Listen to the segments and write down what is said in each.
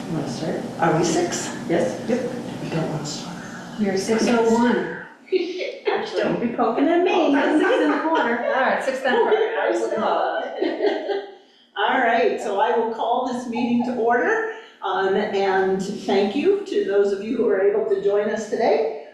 You want to start? Are we 6? Yes. Yep. We don't want to start. We're 6:01. Don't be poking at me. 6:15. All right, 6:10. All right, so I will call this meeting to order. And thank you to those of you who are able to join us today.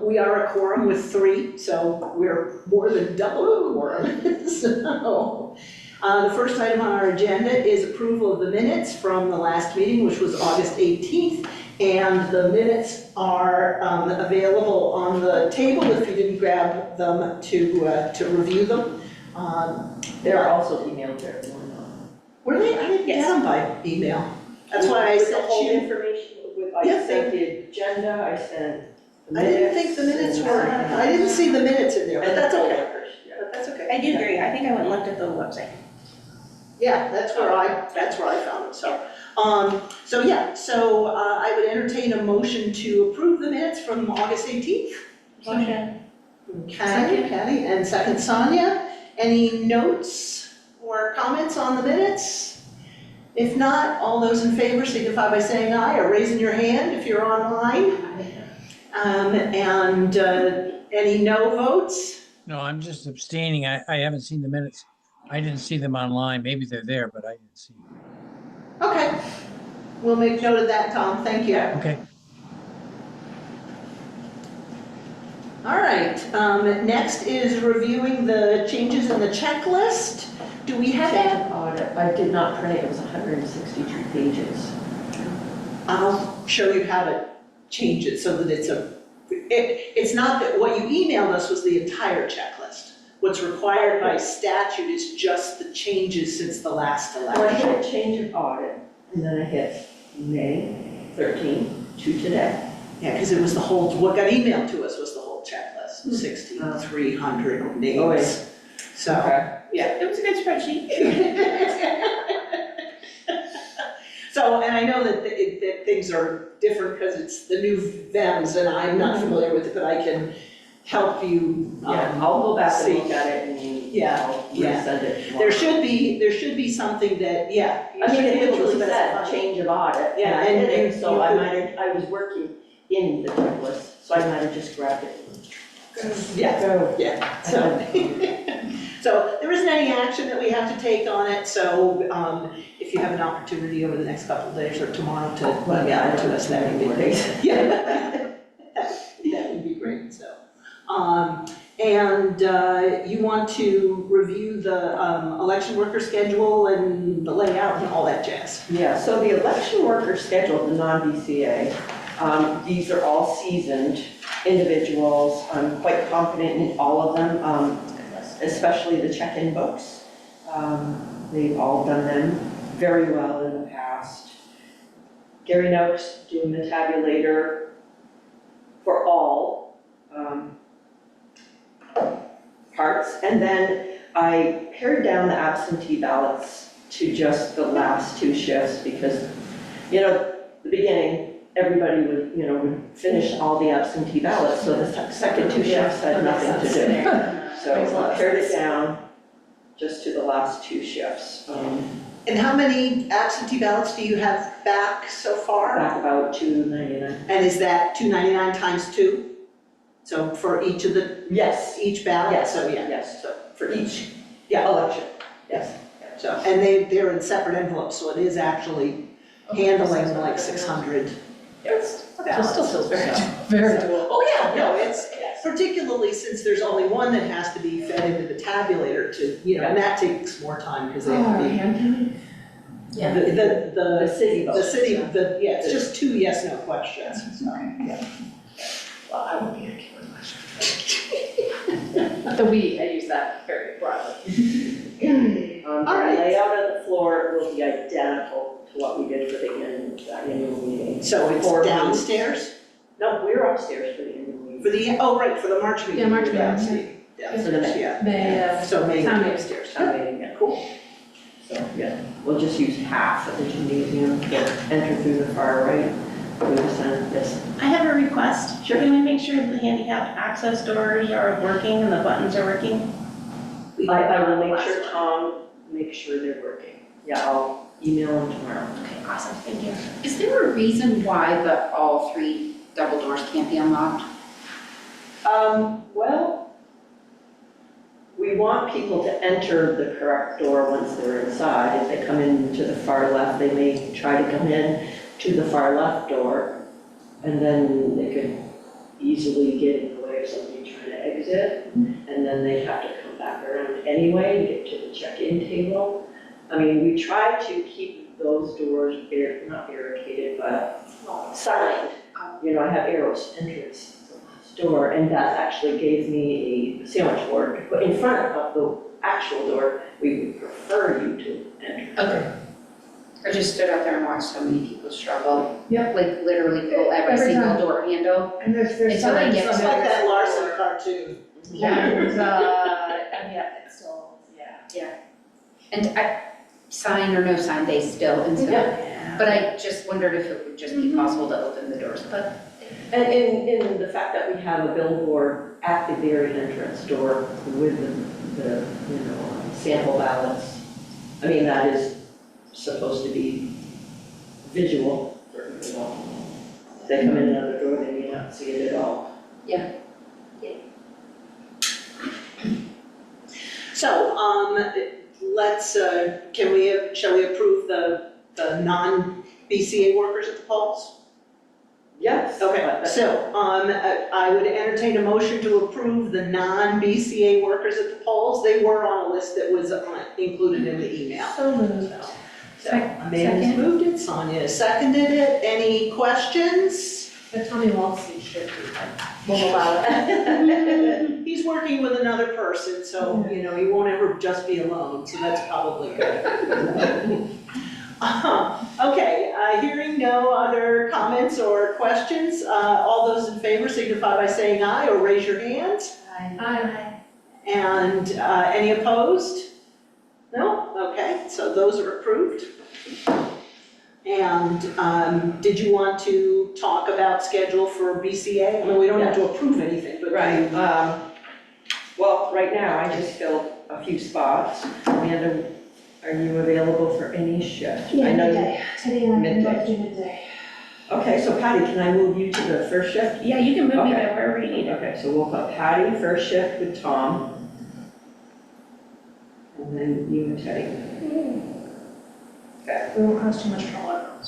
We are a quorum with 3, so we're more than double a quorum. So, the first item on our agenda is approval of the minutes from the last meeting, which was August 18th. And the minutes are available on the table if you didn't grab them to review them. They're also emailed to everyone. Were they? I didn't get them by email. That's why I With the sent whole you. information, I Yes, sent the agenda, I sent the I minutes. didn't think the minutes and were, everything I didn't see the minutes in there, but And that's the okay. coworkers, yeah. But that's okay. I do agree, I think I went and looked at the website. Yeah, that's where I found them, so. So I would entertain a motion to approve the minutes from August 18th. Motion. Okay, Patty, and second Sonia. Any notes or comments on the minutes? If not, all those in favor signify by saying aye or raising your hand if you're online. Any no votes? No, I'm just abstaining. I haven't seen the minutes. I didn't see them online. Maybe they're there, but I didn't see them. Okay, we'll make note of that, Tom, thank you. Okay. All right, next is reviewing the changes in the checklist. Do we have Check that? of audit, I did not print it, it was 162 pages. I'll show you how to change it so that it's not that what you emailed us was the entire checklist. What's required by statute is just the changes since the last Well, I election. hit change of audit, and then I hit May 13 to today. Yeah, because it was the whole, what got emailed to us was the whole checklist, 6,300 names. Oh, wait. So, Yeah, it was a good spreadsheet. so, and I know that things are different because it's the new VEMS and I'm not familiar with it, but I can help you. Yeah, I'll go back and see. look at it and I'll yeah. resend it tomorrow. There should be something that, yeah. you I mean, should it be able to literally said specify. change of audit, Yeah, and I and did it, you so could- I was working in the checklist, so I might have just grabbed it. Yeah, Go. yeah, so. So there isn't any action that we have to take on it, so if you have an opportunity over the next couple of days or tomorrow to get it to us, that would be great. Yeah, that would be great, so. You want to review the election worker schedule and the layout and all that jazz? Yeah, so the election worker schedule, the non-BCA, these are all seasoned individuals. I'm quite confident in all of them, especially the check-in books. They've all done them very well in the past. Gary Noakes doing the tabulator for all parts. And then I pared down the absentee ballots to just the last 2 shifts because, the beginning, everybody would finish all the absentee ballots, so the second 2 shifts had nothing to do. So I pared it down just to the last 2 shifts. And how many absentee ballots do you have back so far? Back about $2.99. And is that $2.99 times 2? So for each of each ballot? Yes, So, yeah. yes. So for each, election. Yes. So, and they're in separate envelopes, so it is actually handling like 600 Yes. ballots. Still feels very, So- very doable. Oh, yeah, no, it's particularly since there's only one that has to be fed into the tabulator to, and that takes more time because they have to be. Yeah. The city vote. It's just 2 yes/no questions, so, yeah. Well, I won't be a The we, I use that very broadly. The All right. layout of the floor will be identical to what we did for the annual meeting. So it's Four downstairs? No, we were upstairs for the annual meeting. For the March meeting. Yeah, March you're meeting, downstairs. Downstairs, yeah. They, So maybe town meeting. upstairs. Town meeting, yeah. Cool. So, yeah, we'll just use half of the gymnasium, enter through the far right, through the center, yes. I have a request. Sure. Can we make sure the handicap access doors are working and the buttons are working? I will make sure Tom makes sure they're working. Yeah, email them tomorrow. Okay, awesome, thank you. Is there a reason why all 3 double doors can't be unlocked? Well, we want people to enter the correct door once they're inside. If they come in to the far left, they may try to come in to the far left door, and then they could easily get in the way of somebody trying to exit, and then they have to come back around anyway to get to the check-in table. I mean, we try to keep those doors, not barricaded, but signed. You know, I have arrows, entrance, door, and that actually gave me a sandwich board to put in front of the actual door. We would prefer you to enter. Okay. I just stood out there and watched so many people struggle. Yep. Like literally pull every Every single time. door handle. And there's Until they signs get on It's to- it. like that Larson cartoon. And, yeah, it's still, yeah. And sign or no sign, they still, and so, Yeah. but I just wondered if it would just be possible to open the doors, but. And in the fact that we have a billboard at the very entrance door with the sample ballots, I mean, that is supposed to be visual for people. If they come in another door, they may not see it at all. So, let's, shall we approve the non-BCA workers at the polls? Yes. Okay, so, I would entertain a motion to approve the non-BCA workers at the polls. They were on a list that was included in the email. So moved. So, Amanda's moved it, Sonia seconded it. Any questions? The Tommy Walsh should be, we'll allow it. He's working with another person, so, he won't ever just be alone, so that's probably good. Okay, hearing no other comments or questions, all those in favor signify by saying aye or raise your hand. Aye. And any opposed? No? Okay, so those are approved. And did you want to talk about schedule for BCA? I mean, we don't have to approve anything, but. Right, well, right now, I just filled a few spots. Amanda, are you available for any shift? I know you- Today I'm Midday. about to do midday. Okay, so Patty, can I move you to the first shift? Yeah, you can move me Okay. to wherever you need. Okay, so we'll put Patty first shift with Tom. And then you and Teddy. Okay. We won't cause too much trouble at once.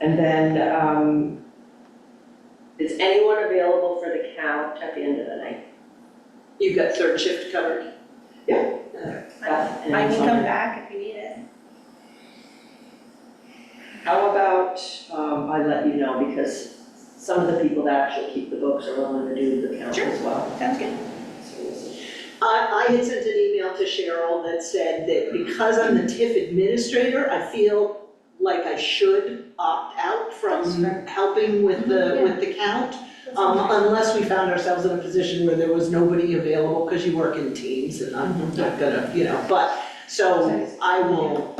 And then, is anyone available for the count at the end of the night? You've got third shift covered. Beth and I can Sonia. come back if you need it. How about, I let you know, because some of the people that actually keep the books are willing to do the count Sure. as well. Sounds good. So we'll see. I had sent an email to Cheryl that said that because I'm the TIF administrator, I feel like I should opt out from helping with the count. Unless we found ourselves in a position where there was nobody available, because you work in teams and I'm not gonna, but, so I will,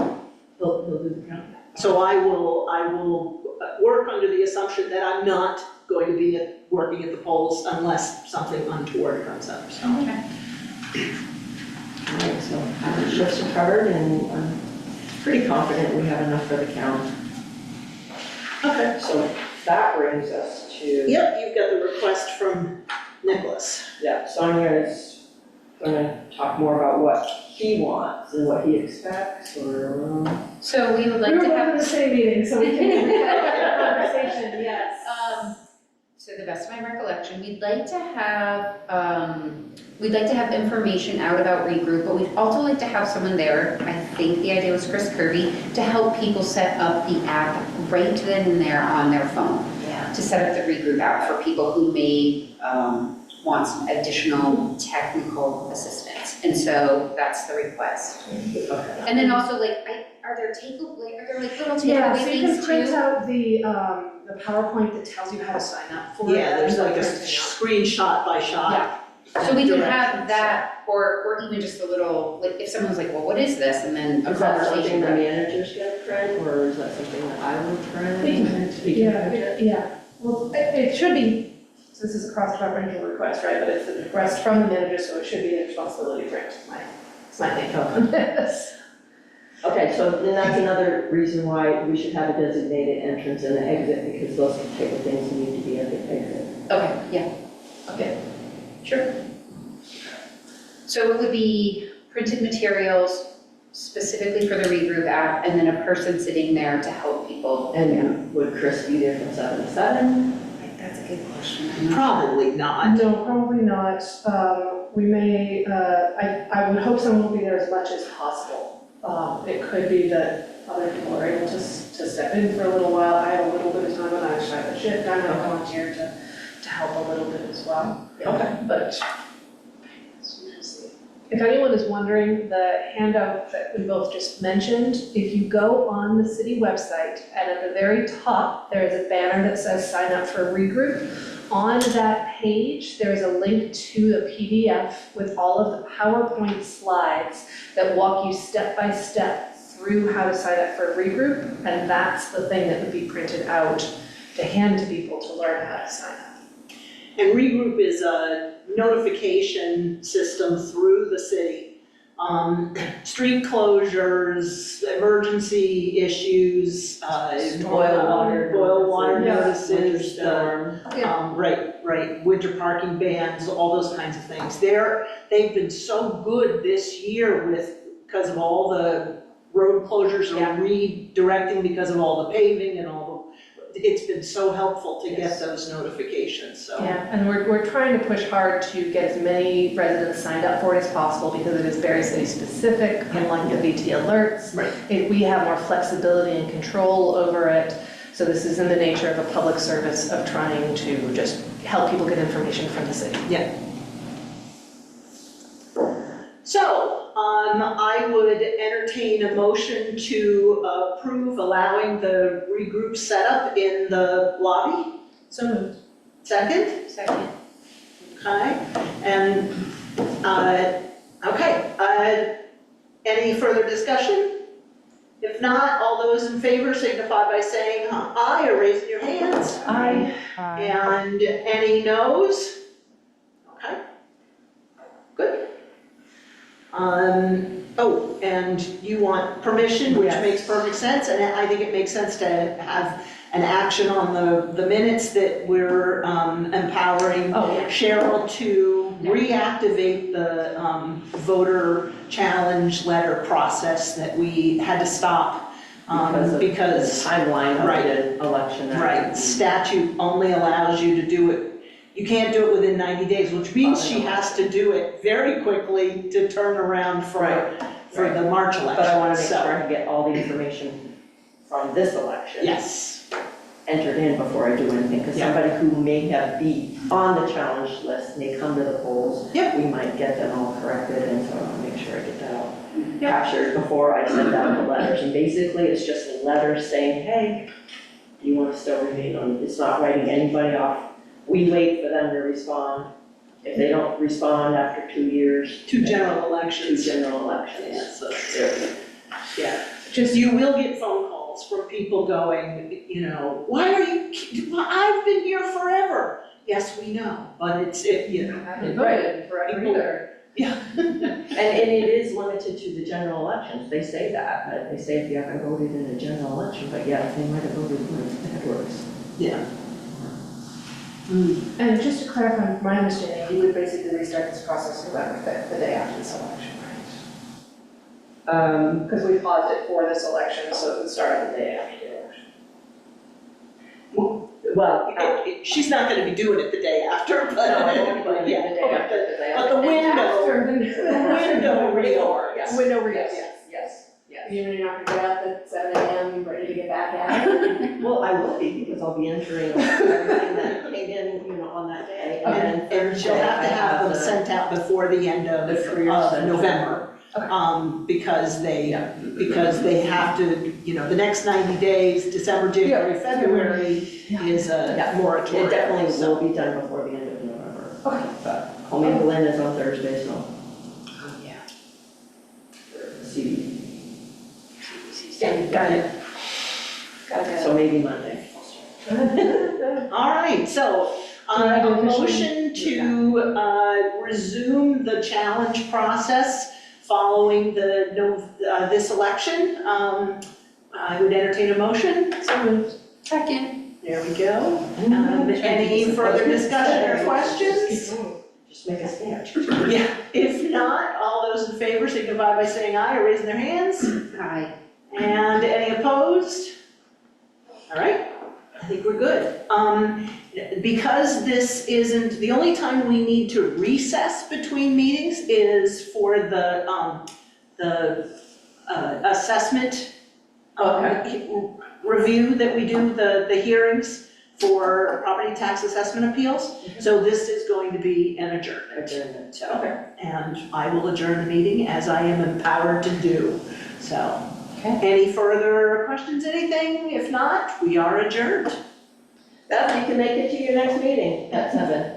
He'll do the count. so I will work under the assumption that I'm not going to be working at the polls unless something untoward comes up, so. All right, so our shifts are covered and I'm pretty confident we have enough for the count. Okay. So that brings us to. Yep, you've got the request from Nicholas. Yeah, Sonia is gonna talk more about what he wants and what he expects, or, So we would like We were to both in have, the same meeting, so we can have a conversation, yes. to the best of my recollection, we'd like to have information out about regroup, but we'd also like to have someone there, I think the idea was Chris Kirby, to help people set up the app right then and there on their phone. Yeah. To set up the regroup app for people who may want some additional technical assistance. And so that's the request. Okay. And then also are there little Yeah, takeaway so you can things print too? out the PowerPoint that tells you how to sign up for it. Yeah, there's like a Printing out. screenshot by shot. So we could have directions. that, or even just a little, like, if someone's like, well, what is this? And then a Is that something conversation. the manager's gonna print, or is that something that I would print? We can print it, We can yeah, print it? yeah. Well, it should be, so this is a cross-departmental request, right, but it's a request from the manager, so it should be a responsibility for him, my my take on this. Okay, so then that's another reason why we should have a designated entrance and an exit, because those type of things need to be at the exit. Okay, yeah, okay, sure. So it would be printed materials specifically for the regroup app, and then a person sitting there to help people. And would Chris be there from 7 to 7? That's a good question. Probably not. No, probably not. We may, I would hope someone will be there as much as possible. It could be that other people are able to step in for a little while. I have a little bit of time when I actually have a shift. I might volunteer to help a little bit as well. Okay. But we'll see. If anyone is wondering, the handout that we both just mentioned, if you go on the city website and at the very top, there is a banner that says sign up for regroup. On that page, there is a link to the PDF with all of the PowerPoint slides that walk you step by step through how to sign up for regroup. And that's the thing that would be printed out to hand to people to learn how to sign up. And regroup is a notification system through the city. Street closures, emergency issues, boil water Yeah. notices, Winter storm. right, winter parking bans, all those kinds of things. They've been so good this year because of all the road closures Yeah. are redirecting because of all the paving and it's been so helpful to get those notifications, so. Yeah, and we're trying to push hard to get as many residents signed up for it as possible because it is very city specific, unlike the VT alerts. Right. We have more flexibility and control over it. So this is in the nature of a public service of trying to just help people get information from the city. Yeah. So, I would entertain a motion to approve allowing the regroup setup in the lobby. So moved. Second? Second. Okay, and, any further discussion? If not, all those in favor signify by saying aye or raising your hands. Aye. And any noes? Okay. Good. And you want permission, which Yes. makes perfect sense, and I think it makes sense to have an action on the minutes that we're empowering Oh, yeah. Cheryl to reactivate the voter challenge letter process that we had to stop because The timeline of Right. the election. right, statute only allows you to do it, you can't do it within 90 days, which means she has to do it very quickly to turn around for the March election. But I want to make So, sure I get all the information from this election. yes, Entered in before I do anything, because Yeah. somebody who may have be on the challenge list may come to the polls. Yep. We might get them all corrected, and so I want to make sure I get that all Yep. captured before I send out the letters. And basically, it's just a letter saying, hey, do you want to still remain on? It's not writing anybody off. We wait for them to respond. If they don't respond after 2 years. two general Two elections. general elections. Yeah, so, There. yeah, just you will get phone calls from people going, why are you, well, I've been here forever. Yes, we know, but I haven't voted forever People- either. And it is limited to the general elections. They say that. They say if you haven't voted in a general election, but yeah, they might have voted when that works. Yeah. And just to clarify, from my understanding, you would basically restart this process November 5th, the day after this election, right? Because we paused it for this election, so it would start the day after the election. Well, She's not gonna be doing it the day after, but, but yeah. the day after, because I But the window, Window reorg, Yes, window reorg, Yes, yes. yes. You're not gonna get up at 7 AM, ready to get back at it? Well, I will be, because I'll be entering everything that came in, on that day. And then and Thursday, she'll have to I have them the- sent out before the end of The career center. November. Okay. Because they have to, the next 90 days, December, January, February is a Yeah. moratorium. It definitely so. will be done before the end of November. Okay. But homemade blend is on Thursday, so. Yeah. CD. Yeah, got it. Got it. So maybe Monday. All right, so, I do a officially motion to resume the challenge process following this election. I would entertain a motion. So moved. Second. There we go. Any further discussion or questions? Just make a stand. Yeah, if not, all those in favor signify by saying aye or raising their hands. Aye. And any opposed? All right, I think we're good. Because this isn't, the only time we need to recess between meetings is for the assessment review that we do, the hearings for property tax assessment appeals. So this is going to be an adjournment. So, and I will adjourn the meeting as I am empowered to do. So, any further questions, anything? If not, we are adjourned. Beth, you can make it to your next meeting at 7.